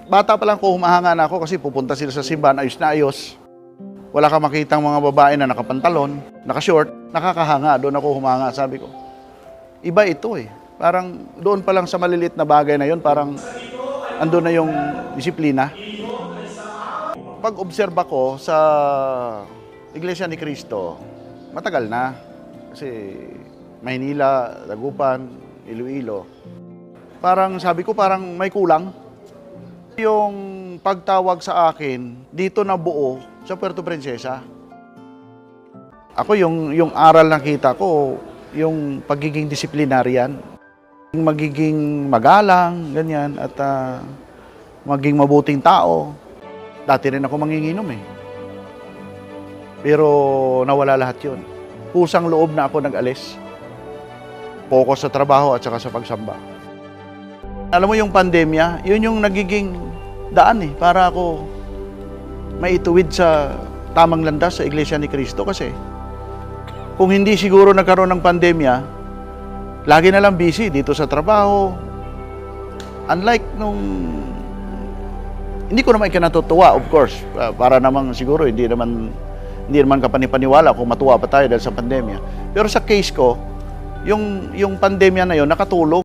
bata pa lang ko, humahanga na ako kasi pupunta sila sa simbahan, ayos na ayos. Wala ka makitang mga babae na nakapantalon, nakashort, nakakahanga. Doon ako humanga, sabi ko. Iba ito eh. Parang doon pa lang sa maliliit na bagay na yon, parang andun na yung disiplina. Pag-obserba ko sa Iglesia ni Cristo, matagal na. Kasi Maynila, Dagupan, Iloilo. Parang sabi ko, parang may kulang. Yung pagtawag sa akin, dito na buo sa Puerto Princesa. Ako yung aral na kita ko, yung pagiging disiplinaryan, yung magiging magalang, ganyan, at maging mabuting tao. Dati rin ako manginginom eh. Pero nawala lahat yun. Pusang loob na ako nag-alis. Focus sa trabaho at saka sa pagsamba. Alam mo yung pandemya, yun yung nagiging daan eh, para ako maituwid sa tamang landas sa Iglesia ni Cristo. Kasi kung hindi siguro nagkaroon ng pandemya, lagi na lang busy dito sa trabaho. Unlike nung, hindi ko naman ikinatutuwa, of course, para namang siguro hindi naman kapanipaniwala kung matuwa pa tayo dahil sa pandemya. Pero sa case ko, yung pandemya na yun nakatulong.